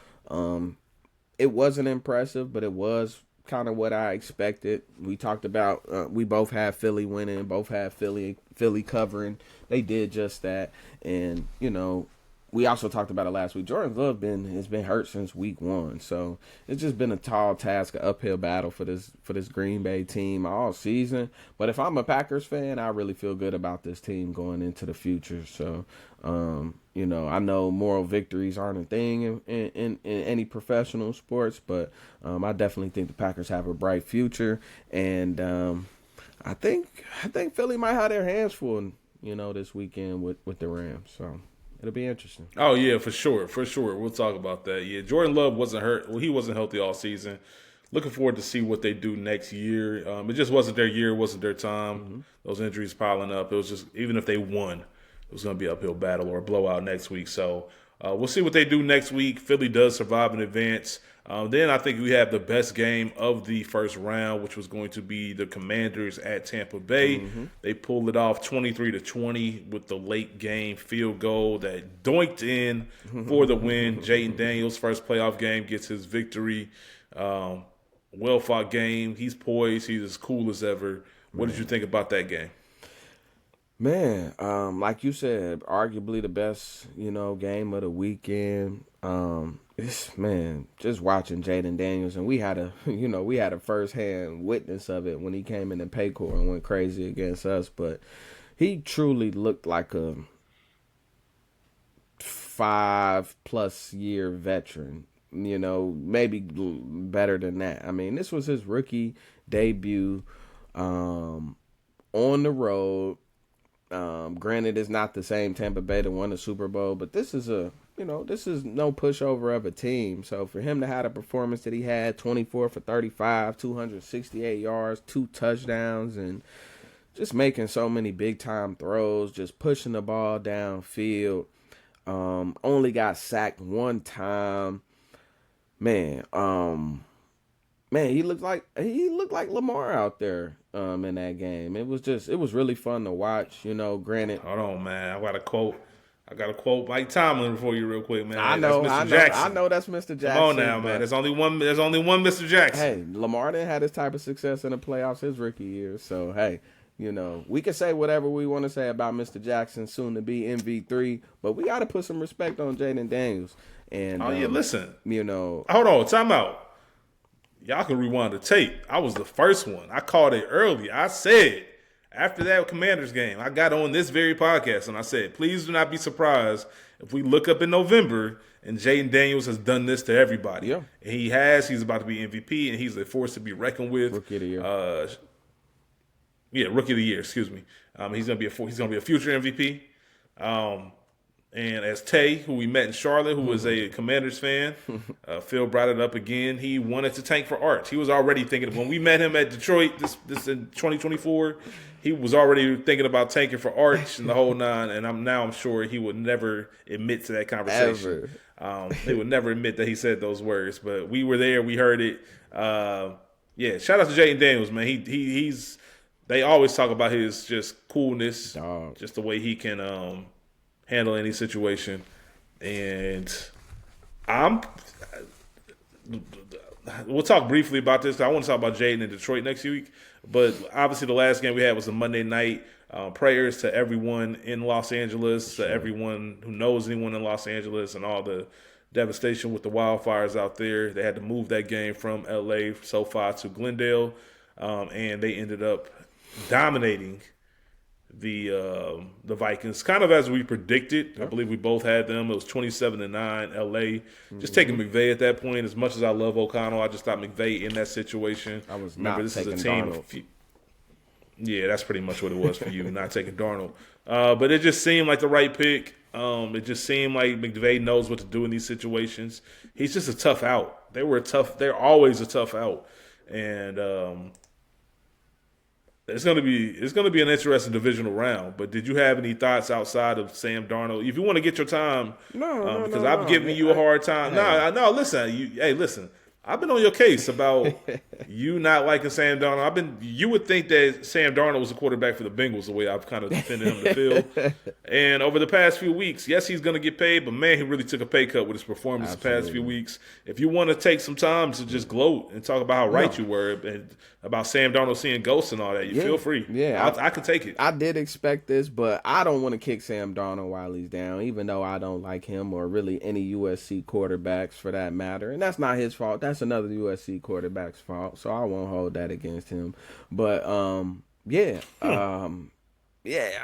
it wasn't impressive, but it was kind of what I expected. We talked about we both had Philly winning, both had Philly covering. They did just that. And, we also talked about it last week. Jordan Love has been hurt since week 1, so it's just been a tall task, an uphill battle for this Green Bay team all season. But if I'm a Packers fan, I really feel good about this team going into the future. So, I know moral victories aren't a thing in any professional sports, but I definitely think the Packers have a bright future, and I think Philly might have their hands full, this weekend with the Rams. So. It'll be interesting. Oh, yeah, for sure. We'll talk about that. Yeah, Jordan Love wasn't hurt. Well, he wasn't healthy all season. Looking forward to see what they do next year. It just wasn't their year. It wasn't their time. Those injuries piling up. It was just, even if they won, it was going to be an uphill battle or a blowout next week. So we'll see what they do next week. Philly does survive in advance. Then I think we have the best game of the first round, which was going to be the Commanders at Tampa Bay. They pulled it off 23-20 with the late game field goal that doinked in for the win. Jaden Daniels' first playoff game gets his victory. Well-fought game. He's poised. He's as cool as ever. What did you think about that game? Man, like you said, arguably the best, game of the weekend. Just watching Jaden Daniels, and we had a first-hand witness of it when he came in the Paycor and went crazy against us. But he truly looked like a 5+ year veteran. Maybe better than that. I mean, this was his rookie debut on the road. Granted, it's not the same Tampa Bay that won the Super Bowl, but this is no pushover of a team. So for him to have a performance that he had, 24 for 35, 268 yards, 2 touchdowns, and just making so many big-time throws, just pushing the ball downfield, only got sacked 1 time. Man, he looked like Lamar out there in that game. It was really fun to watch. Granted. Hold on, man. I got to quote Mike Tomlin for you real quick, man. I know that's Mr. Jackson. Come on now, man. There's only one Mr. Jackson. Hey, Lamar didn't have this type of success in the playoffs his rookie year. So hey, we can say whatever we want to say about Mr. Jackson, soon to be MV3, but we got to put some respect on Jaden Daniels. And listen. Hold on, time out. Y'all can rewind the tape. I was the first one. I called it early. I said, after that Commanders game, I got on this very podcast and I said, please do not be surprised if we look up in November and Jaden Daniels has done this to everybody. Yeah. And he has. He's about to be MVP, and he's a force to be reckoned with. Rookie of the year. Rookie of the year. Excuse me. He's gonna be a future MVP. And as Tay, who we met in Charlotte, who was a Commanders fan, Phil brought it up again. He wanted to tank for Arch. He was already thinking, when we met him at Detroit, this in 2024, he was already thinking about tanking for Arch and the whole nine. And I'm sure he would never admit to that conversation. He would never admit that he said those words. But we were there. We heard it. Shout out to Jaden Daniels, man. He's. They always talk about his just coolness, just the way he can handle any situation. And we'll talk briefly about this. I want to talk about Jaden in Detroit next week. But obviously the last game we had was a Monday night. Prayers to everyone in Los Angeles, to everyone who knows anyone in Los Angeles, and all the devastation with the wildfires out there. They had to move that game from LA, SoFi, to Glendale. And they ended up dominating the Vikings, kind of as we predicted. I believe we both had them. It was 27-9 LA. Just taking McVay at that point. As much as I love O'Connell, I just thought McVay in that situation. I was not taking Darnold. Yeah, that's pretty much what it was for you, not taking Darnold. But it just seemed like the right pick. It just seemed like McVay knows what to do in these situations. He's just a tough out. They're always a tough out. And it's gonna be an interesting divisional round. But did you have any thoughts outside of Sam Darnold? If you want to get your time, because I'm giving you a hard time. No, listen. Listen. I've been on your case about you not liking Sam Darnold. You would think that Sam Darnold was the quarterback for the Bengals, the way I've kind of defended him to feel. And over the past few weeks, yes, he's going to get paid, but man, he really took a pay cut with his performance the past few weeks. If you want to take some time to just gloat and talk about how right you were and about Sam Darnold seeing ghosts and all that, feel free. Yeah, I can take it. I did expect this, but I don't want to kick Sam Darnold while he's down, even though I don't like him or really any USC quarterbacks for that matter. And that's not his fault. That's another USC quarterback's fault, so I won't hold that against him. But I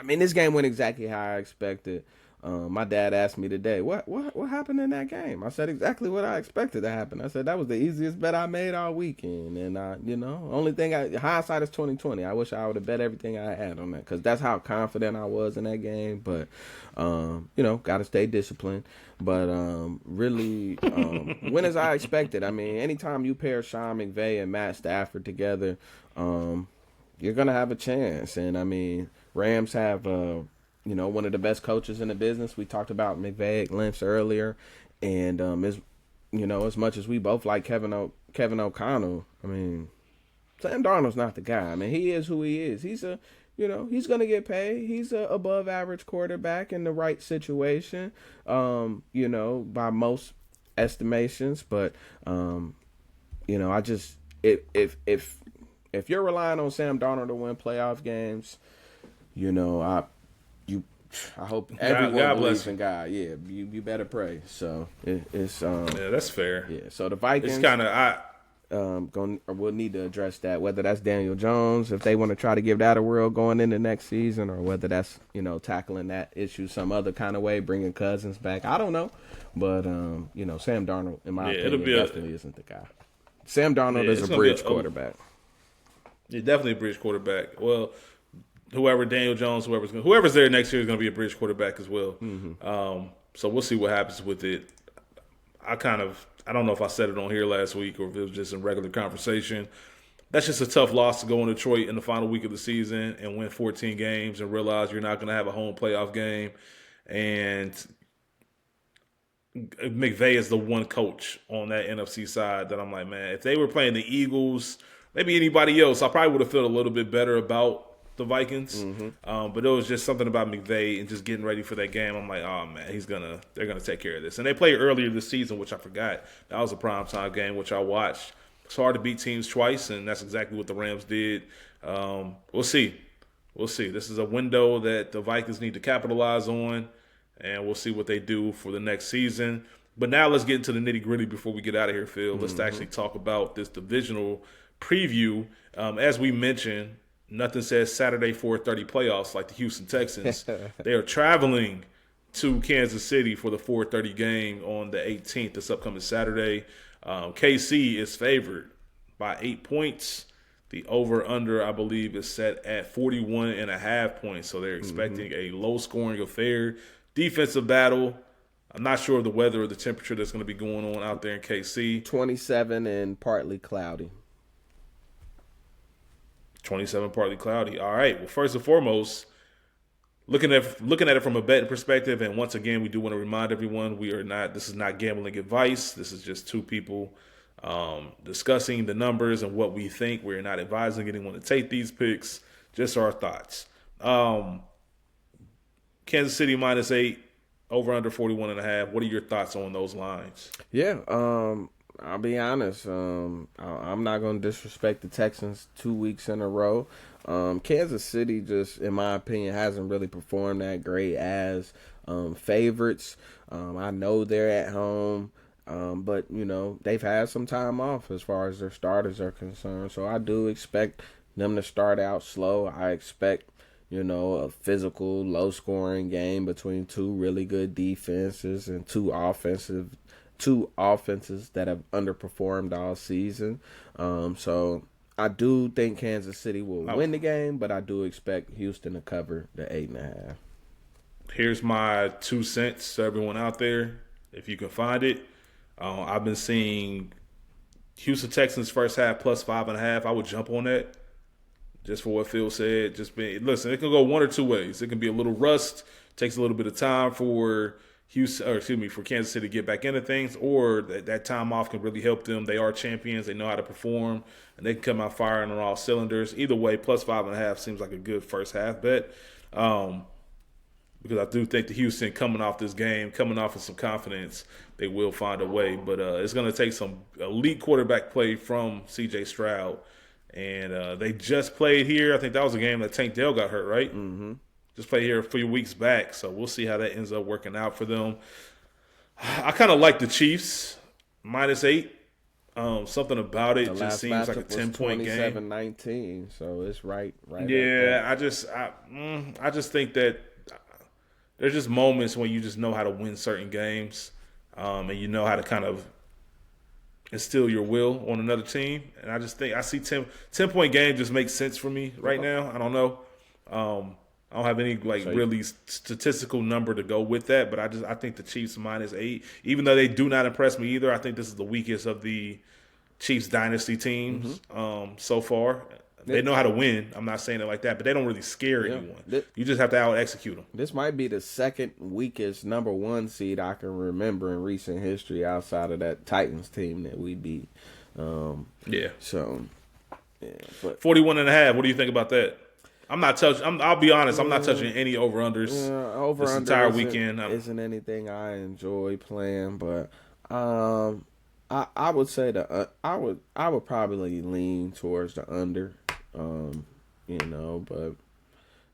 mean, this game went exactly how I expected. My dad asked me today, what happened in that game? I said exactly what I expected to happen. I said that was the easiest bet I made all weekend, and only thing hindsight is 2020. I wish I would have bet everything I had on that, because that's how confident I was in that game. But got to stay disciplined. But really, went as I expected. I mean, anytime you pair Sean McVay and Matt Stafford together, you're gonna have a chance. And I mean, Rams have one of the best coaches in the business. We talked about McVay at Lynch earlier, and as much as we both like Kevin O'Connell, I mean, Sam Darnold's not the guy. I mean, he is who he is. He's he's going to get paid. He's a above average quarterback in the right situation, by most estimations. But, I just, if you're relying on Sam Darnold to win playoff games, I hope everyone believes in God. Yeah, you better pray. So it's yeah, that's fair. Yeah, so the Vikings. It's kind of we'll need to address that, whether that's Daniel Jones, if they want to try to give that a whirl going into next season, or whether that's tackling that issue some other kind of way, bringing Cousins back. I don't know, but Sam Darnold, in my opinion, definitely isn't the guy. Sam Darnold is a bridge quarterback. Yeah, definitely a bridge quarterback. Well, Daniel Jones, whoever's there next year is going to be a bridge quarterback as well. Mm-hmm. So we'll see what happens with it. I don't know if I said it on here last week or if it was just a regular conversation. That's just a tough loss to go in Detroit in the final week of the season and win 14 games and realize you're not going to have a home playoff game. And McVay is the one coach on that NFC side that I'm like, man, if they were playing the Eagles, maybe anybody else, I probably would have felt a little bit better about the Vikings. Mm-hmm. But it was just something about McVay and just getting ready for that game. I'm like, oh man, they're gonna take care of this. And they played earlier this season, which I forgot. That was a primetime game, which I watched. It's hard to beat teams twice, and that's exactly what the Rams did. We'll see. This is a window that the Vikings need to capitalize on, and we'll see what they do for the next season. But now let's get into the nitty-gritty before we get out of here, Phil. Let's actually talk about this divisional preview. As we mentioned, nothing says Saturday 4:30 playoffs like the Houston Texans. They are traveling to Kansas City for the 4:30 game on the 18th, this upcoming Saturday. KC is favored by 8 points. The over-under, I believe, is set at 41.5 points. So they're expecting a low-scoring affair. Defensive battle. I'm not sure of the weather or the temperature that's going to be going on out there in KC. 27 and partly cloudy. 27, partly cloudy. All right. Well, first and foremost, looking at it from a betting perspective, and once again, we do want to remind everyone this is not gambling advice. This is just two people discussing the numbers and what we think. We're not advising anyone to take these picks, just our thoughts. Kansas City -8, over under 41.5. What are your thoughts on those lines? Yeah, I'll be honest. I'm not going to disrespect the Texans 2 weeks in a row. Kansas City just, in my opinion, hasn't really performed that great as favorites. I know they're at home, but, they've had some time off as far as their starters are concerned. So I do expect them to start out slow. I expect, a physical, low-scoring game between two really good defenses and two offenses that have underperformed all season. So I do think Kansas City will win the game, but I do expect Houston to cover the 8.5. Here's my 2 cents to everyone out there, if you can find it. I've been seeing Houston Texans first half plus 5.5. I would jump on that. Just for what Phil said. Listen, it can go one or two ways. It can be a little rust, takes a little bit of time for Kansas City to get back into things, or that time off can really help them. They are champions. They know how to perform, and they can come out firing on all cylinders. Either way, plus 5.5 seems like a good first half bet. Because I do think the Houston coming off this game, coming off with some confidence, they will find a way. But it's going to take some elite quarterback play from C.J. Stroud. And they just played here. I think that was a game that Tank Dell got hurt, right? Mm-hmm. Just played here a few weeks back. So we'll see how that ends up working out for them. I kind of like the Chiefs, -8. Something about it just seems like a 10-point game. 27-19, so it's right. Yeah, I just think that there's just moments when you just know how to win certain games, and you know how to kind of instill your will on another team. And I just think I see 10-point game just makes sense for me right now. I don't know. I don't have any really statistical number to go with that, but I think the Chiefs -8, even though they do not impress me either. I think this is the weakest of the Chiefs dynasty teams so far. They know how to win. I'm not saying it like that, but they don't really scare anyone. You just have to out execute them. This might be the second weakest number 1 seed I can remember in recent history outside of that Titans team that we beat. Yeah. So, yeah. But 41.5. What do you think about that? I'm not touching. I'll be honest. I'm not touching any over-unders this entire weekend. Isn't anything I enjoy playing, but I would say I would probably lean towards the under. But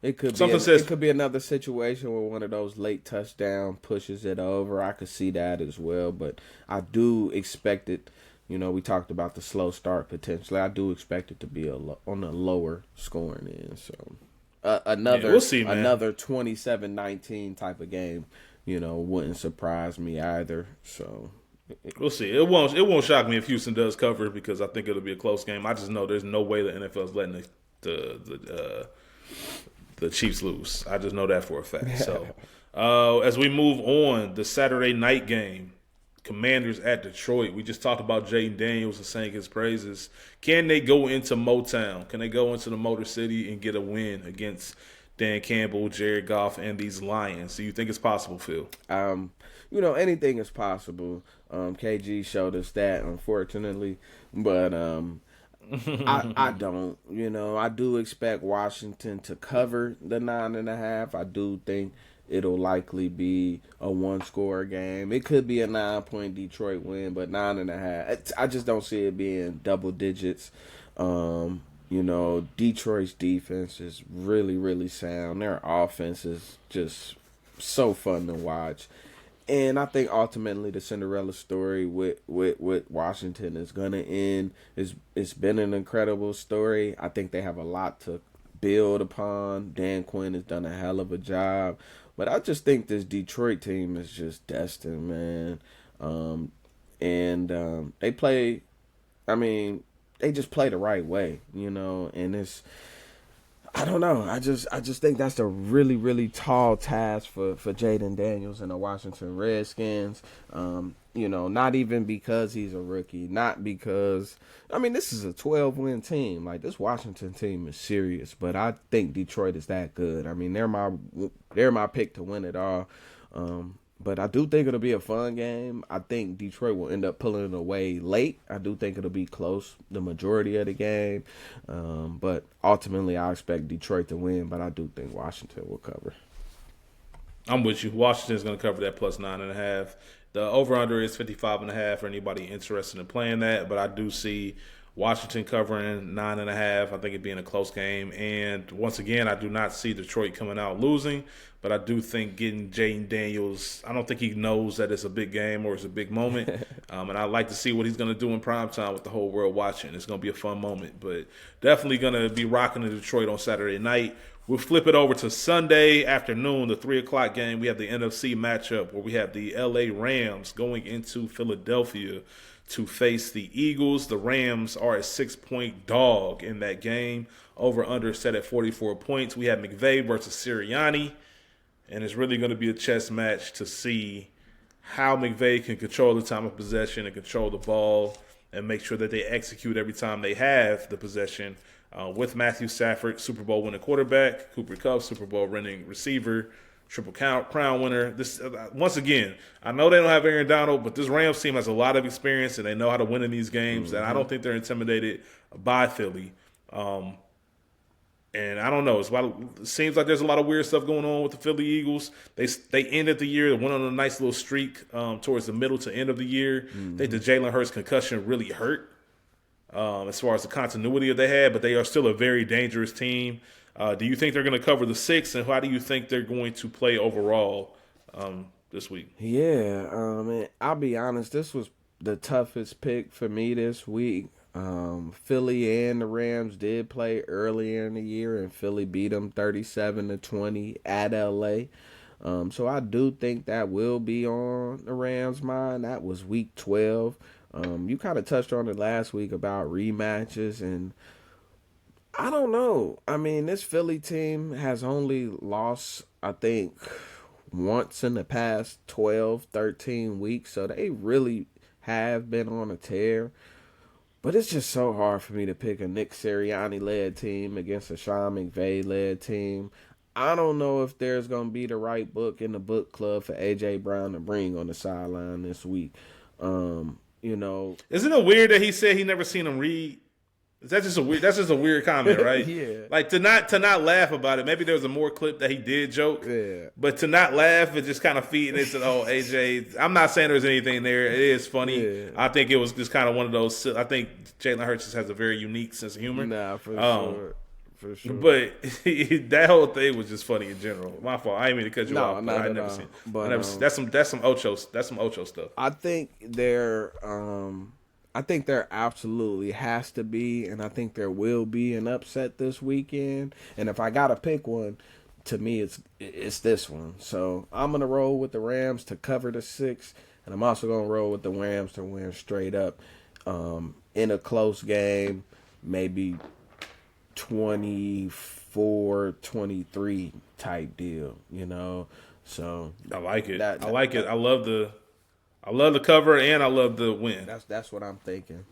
it could be another situation where one of those late touchdown pushes it over. I could see that as well, but I do expect it. We talked about the slow start potentially. I do expect it to be on the lower scoring end. So we'll see, man. Another 27-19 type of game, wouldn't surprise me either. So we'll see. It won't shock me if Houston does cover because I think it'll be a close game. I just know there's no way the NFL is letting the Chiefs lose. I just know that for a fact. So as we move on, the Saturday night game. Commanders at Detroit. We just talked about Jaden Daniels and sang his praises. Can they go into Motown? Can they go into the Motor City and get a win against Dan Campbell, Jared Goff, and these Lions? Do you think it's possible, Phil? Anything is possible. KG showed us that, unfortunately. But I don't. I do expect Washington to cover the 9.5. I do think it'll likely be a 1-score game. It could be a 9-point Detroit win, but 9.5. I just don't see it being double digits. Detroit's defense is really, really sound. Their offense is just so fun to watch. And I think ultimately the Cinderella story with Washington is going to end. It's been an incredible story. I think they have a lot to build upon. Dan Quinn has done a hell of a job. But I just think this Detroit team is just destined, man. They play, they just play the right way, and it's, I don't know. I just think that's a really, really tall task for Jaden Daniels and the Washington Redskins. Not even because he's a rookie, not because this is a 12-win team. Like, this Washington team is serious, but I think Detroit is that good. They're my pick to win it all. But I do think it'll be a fun game. I think Detroit will end up pulling it away late. I do think it'll be close the majority of the game. But ultimately, I expect Detroit to win, but I do think Washington will cover. I'm with you. Washington's going to cover that plus 9.5. The over-under is 55.5 for anybody interested in playing that, but I do see Washington covering 9.5. I think it being a close game. And once again, I do not see Detroit coming out losing, but I do think getting Jaden Daniels, I don't think he knows that it's a big game or it's a big moment. And I'd like to see what he's going to do in primetime with the whole world watching. It's going to be a fun moment, but definitely going to be rocking to Detroit on Saturday night. We'll flip it over to Sunday afternoon, the 3 o'clock game. We have the NFC matchup where we have the L.A. Rams going into Philadelphia to face the Eagles. The Rams are a 6-point dog in that game. Over-under set at 44 points. We have McVay versus Sirianni, and it's really going to be a chess match to see how McVay can control the time of possession and control the ball and make sure that they execute every time they have the possession. With Matthew Stafford, Super Bowl winning quarterback, Cooper Kupp, Super Bowl winning receiver, Triple Crown winner. This once again, I know they don't have Aaron Donald, but this Rams team has a lot of experience and they know how to win in these games. And I don't think they're intimidated by Philly. And I don't know. It seems like there's a lot of weird stuff going on with the Philly Eagles. They ended the year, went on a nice little streak towards the middle to end of the year. I think the Jalen Hurts concussion really hurt. As far as the continuity that they had, but they are still a very dangerous team. Do you think they're going to cover the 6, and how do you think they're going to play overall this week? Yeah, I'll be honest, this was the toughest pick for me this week. Philly and the Rams did play earlier in the year, and Philly beat them 37-20 at LA. So I do think that will be on the Rams' mind. That was week 12. You kind of touched on it last week about rematches, and I don't know. This Philly team has only lost, I think, once in the past 12, 13 weeks, so they really have been on a tear. But it's just so hard for me to pick a Nick Sirianni-led team against a Sean McVay-led team. I don't know if there's going to be the right book in the book club for A.J. Brown to bring on the sideline this week. You know. Isn't it weird that he said he never seen him read? That's just a weird comment, right? Yeah. Like to not laugh about it. Maybe there was a more clip that he did joke. Yeah. But to not laugh and just kind of feeding into AJ. I'm not saying there's anything there. It is funny. Yeah. I think it was just kind of one of those. I think Jalen Hurts just has a very unique sense of humor. Nah, for sure. For sure. But that whole thing was just funny in general. My fault. I didn't mean to cut you off. But I never seen. But that's some Ocho stuff. I think there absolutely has to be, and I think there will be an upset this weekend. And if I gotta pick one, to me it's this one. So I'm gonna roll with the Rams to cover the 6, and I'm also gonna roll with the Rams to win straight up in a close game, maybe 24-23 type deal, you know. So I like it. I like it. I love the cover and I love the win. That's what I'm thinking.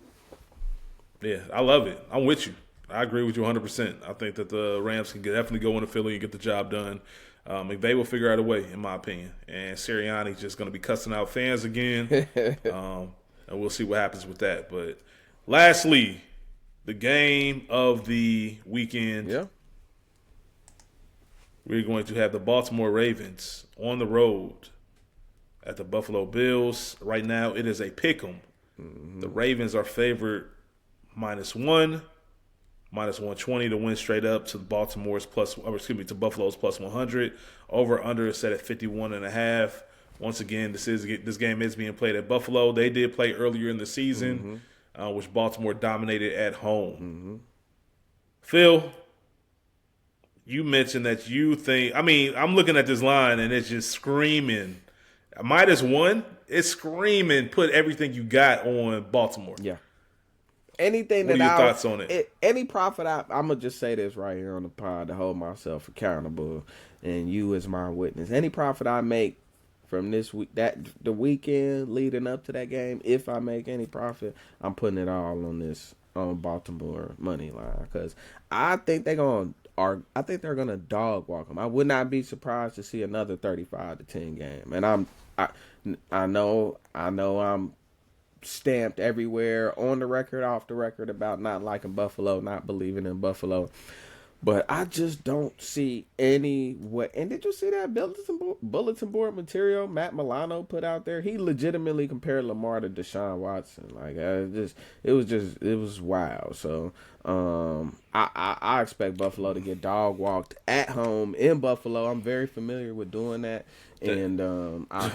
Yeah, I love it. I'm with you. I agree with you 100%. I think that the Rams can definitely go into Philly and get the job done. McVay will figure out a way, in my opinion. And Sirianni's just going to be cussing out fans again. And we'll see what happens with that. But lastly, the game of the weekend. Yeah. We're going to have the Baltimore Ravens on the road at the Buffalo Bills. Right now, it is a pick'em. The Ravens are favored -1, -120 to win straight up to Buffalo's plus 100. Over under is set at 51.5. Once again, this game is being played at Buffalo. They did play earlier in the season, which Baltimore dominated at home. Phil, you mentioned that you think. I mean, I'm looking at this line and it's just screaming. -1, it's screaming. Put everything you got on Baltimore. Yeah. Anything what that are your thoughts on it? Any profit I'm gonna just say this right here on the pod to hold myself accountable, and you as my witness. Any profit I make from this week, the weekend leading up to that game, if I make any profit, I'm putting it all on Baltimore money line, because I think they're gonna dog walk them. I would not be surprised to see another 35-10 game, and I know I'm stamped everywhere, on the record, off the record, about not liking Buffalo, not believing in Buffalo. But I just don't see any way. And did you see that bulletin board material Matt Milano put out there? He legitimately compared Lamar to Deshaun Watson. Like, it was wild. So I expect Buffalo to get dog walked at home in Buffalo. I'm very familiar with doing that. And I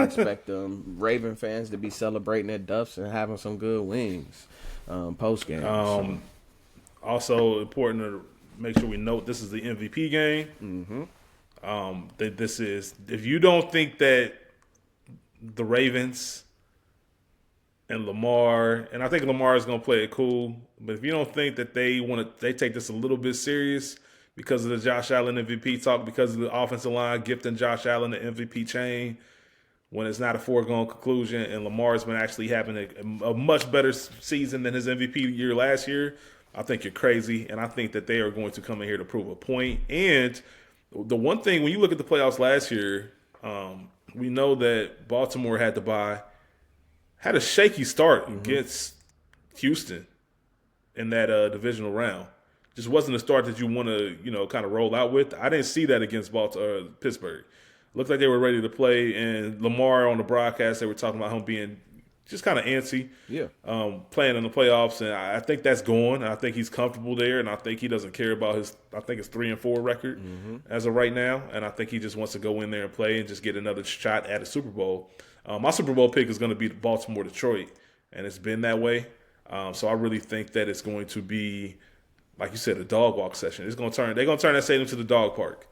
expect Raven fans to be celebrating at Duff's and having some good wings post game. Also important to make sure we note this is the MVP game. That this is, if you don't think that the Ravens and Lamar, and I think Lamar is going to play it cool, but if you don't think that they take this a little bit serious because of the Josh Allen MVP talk, because of the offensive line gifting Josh Allen the MVP chain, when it's not a foregone conclusion, and Lamar's been actually having a much better season than his MVP year last year, I think you're crazy, and I think that they are going to come in here to prove a point. And the one thing, when you look at the playoffs last year, we know that Baltimore had a shaky start against Houston in that divisional round. Just wasn't a start that you want to, kind of roll out with. I didn't see that against Pittsburgh. Looked like they were ready to play, and Lamar on the broadcast, they were talking about him being just kind of antsy, playing in the playoffs, and I think that's gone. I think he's comfortable there, and I think he doesn't care about his 3-4 record as of right now, and I think he just wants to go in there and play and just get another shot at a Super Bowl. My Super Bowl pick is going to be Baltimore-Detroit, and it's been that way. So I really think that it's going to be, like you said, a dog walk session. They're going to turn that stadium to the dog park,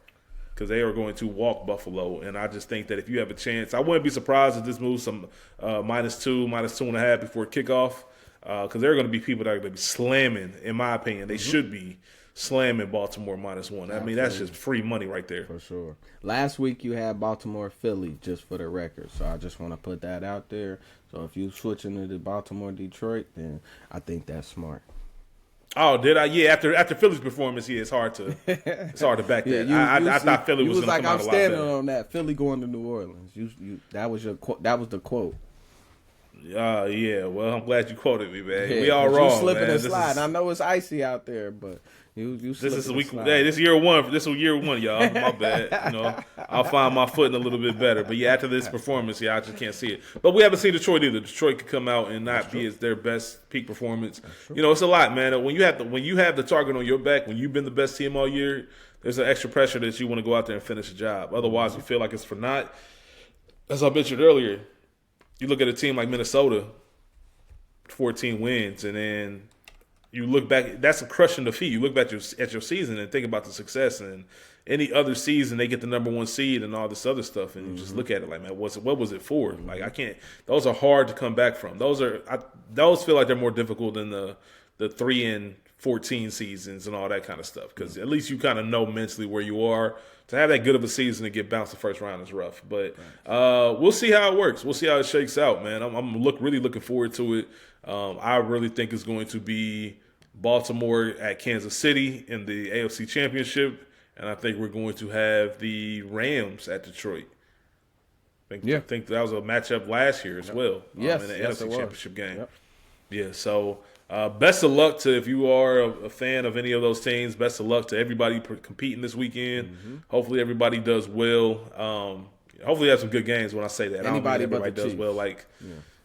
because they are going to walk Buffalo. And I just think that if you have a chance, I wouldn't be surprised if this moves some -2, -2.5 before kickoff, because there are going to be people that are going to be slamming, in my opinion. They should be slamming Baltimore -1. I mean, that's just free money right there. For sure. Last week you had Baltimore Philly, just for the record. So I just want to put that out there. So if you switching to the Baltimore Detroit, then I think that's smart. Oh, did I? Yeah, after Philly's performance, yeah, it's hard to back that. I thought Philly was going to come out a lot better. I'm standing on that. Philly going to New Orleans. That was the quote. Yeah. Well, I'm glad you quoted me, man. We all wrong, you slipping man. And sliding. I know it's icy out there, but you this is week. Hey, this is year one. This is year one, y'all. My bad. You know, I'll find my footing a little bit better. But yeah, after this performance, I just can't see it. But we haven't seen Detroit either. Detroit could come out and not be their best peak performance. You know, it's a lot, man. When you have the target on your back, when you've been the best team all year, there's an extra pressure that you want to go out there and finish the job. Otherwise, you feel like it's for naught. As I mentioned earlier, you look at a team like Minnesota, 14 wins, and then you look back. That's a crushing defeat. You look back at your season and think about the success. And any other season, they get the number 1 seed and all this other stuff, and you just look at it like, man, what was it for? Like, I can't. Those are hard to come back from. Those feel like they're more difficult than the 3-14 seasons and all that kind of stuff, because at least you kind of know mentally where you are. To have that good of a season and get bounced the first round is rough. But we'll see how it works. We'll see how it shakes out, man. I'm really looking forward to it. I really think it's going to be Baltimore at Kansas City in the AFC Championship, and I think we're going to have the Rams at Detroit. I think that was a matchup last year as well. In the NFC Championship game. Yep. Yeah, so best of luck to, if you are a fan of any of those teams, best of luck to everybody competing this weekend. Hopefully everybody does well. Hopefully have some good games when I say that. Anybody but the does Chiefs. Well.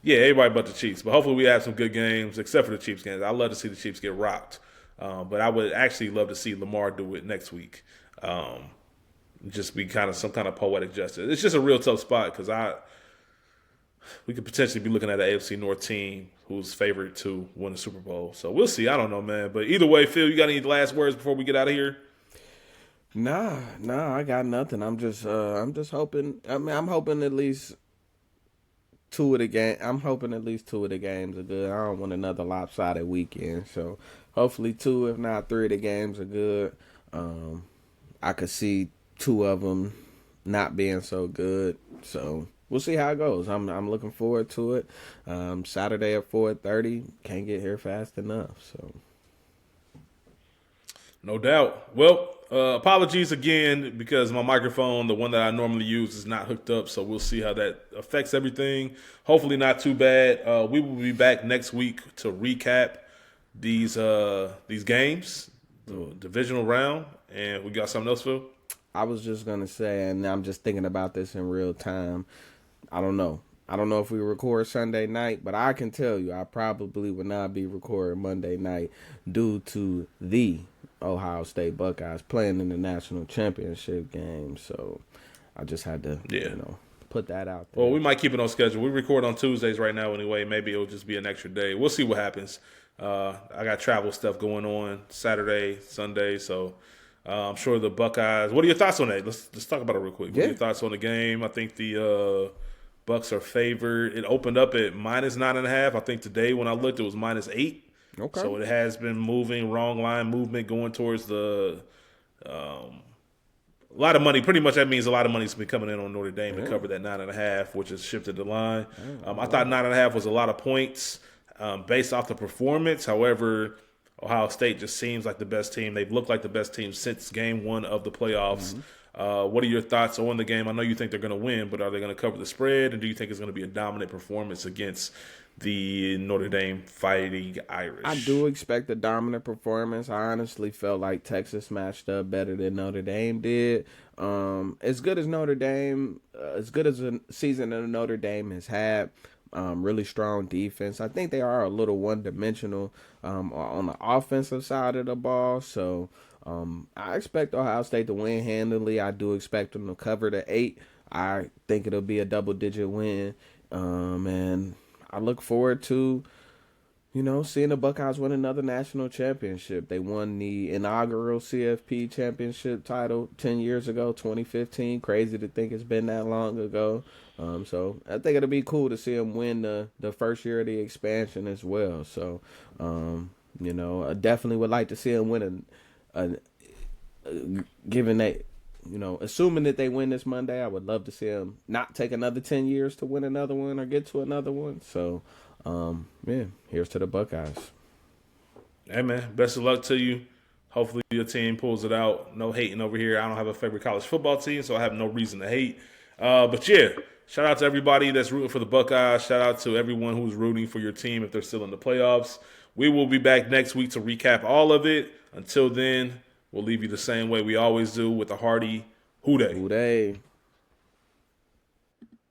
Yeah, everybody but the Chiefs. But hopefully we have some good games, except for the Chiefs games. I'd love to see the Chiefs get rocked. But I would actually love to see Lamar do it next week. Just be some kind of poetic justice. It's just a real tough spot because we could potentially be looking at an AFC North team who's favored to win the Super Bowl. So we'll see. I don't know, man. But either way, Phil, you got any last words before we get out of here? Nah, I got nothing. I'm just hoping. I mean, I'm hoping at least 2 of the game. I'm hoping at least 2 of the games are good. I don't want another lopsided weekend. So hopefully 2, if not 3, of the games are good. I could see 2 of them not being so good. So we'll see how it goes. I'm looking forward to it. Saturday at 4:30. Can't get here fast enough. So no doubt. Well, apologies again because my microphone, the one that I normally use, is not hooked up. So we'll see how that affects everything. Hopefully not too bad. We will be back next week to recap these games, the divisional round, and we got something else, Phil. I was just gonna say, and I'm just thinking about this in real time. I don't know if we record Sunday night, but I can tell you I probably would not be recording Monday night due to the Ohio State Buckeyes playing in the national championship game. So I just had to, put that out there. Well, we might keep it on schedule. We record on Tuesdays right now anyway. Maybe it'll just be an extra day. We'll see what happens. I got travel stuff going on Saturday, Sunday, so I'm sure the Buckeyes. What are your thoughts on that? Let's talk about it real quick. What are your thoughts on the game? I think the Bucks are favored. It opened up at -9.5. I think today when I looked, it was -8. Okay. So it has been moving, wrong line movement, going towards the a lot of money. Pretty much that means a lot of money's been coming in on Notre Dame to cover that 9.5, which has shifted the line. I thought 9.5 was a lot of points based off the performance. However, Ohio State just seems like the best team. They've looked like the best team since game 1 of the playoffs. What are your thoughts on the game? I know you think they're going to win, but are they going to cover the spread? And do you think it's going to be a dominant performance against the Notre Dame Fighting Irish? I do expect a dominant performance. I honestly felt like Texas matched up better than Notre Dame did. As good as Notre Dame, as good as a season that Notre Dame has had, really strong defense. I think they are a little one-dimensional on the offensive side of the ball. So I expect Ohio State to win handily. I do expect them to cover the 8. I think it'll be a double-digit win. And I look forward to, seeing the Buckeyes win another national championship. They won the inaugural CFP championship title 10 years ago, 2015. Crazy to think it's been that long ago. So I think it'll be cool to see them win the first year of the expansion as well. So, I definitely would like to see them win given that, assuming that they win this Monday, I would love to see them not take another 10 years to win another one or get to another one. So, here's to the Buckeyes. Hey, man, best of luck to you. Hopefully your team pulls it out. No hating over here. I don't have a favorite college football team, so I have no reason to hate. But, yeah, shout out to everybody that's rooting for the Buckeyes. Shout out to everyone who's rooting for your team if they're still in the playoffs. We will be back next week to recap all of it. Until then, we'll leave you the same way we always do with a hearty Hoo Day. Hoo Day.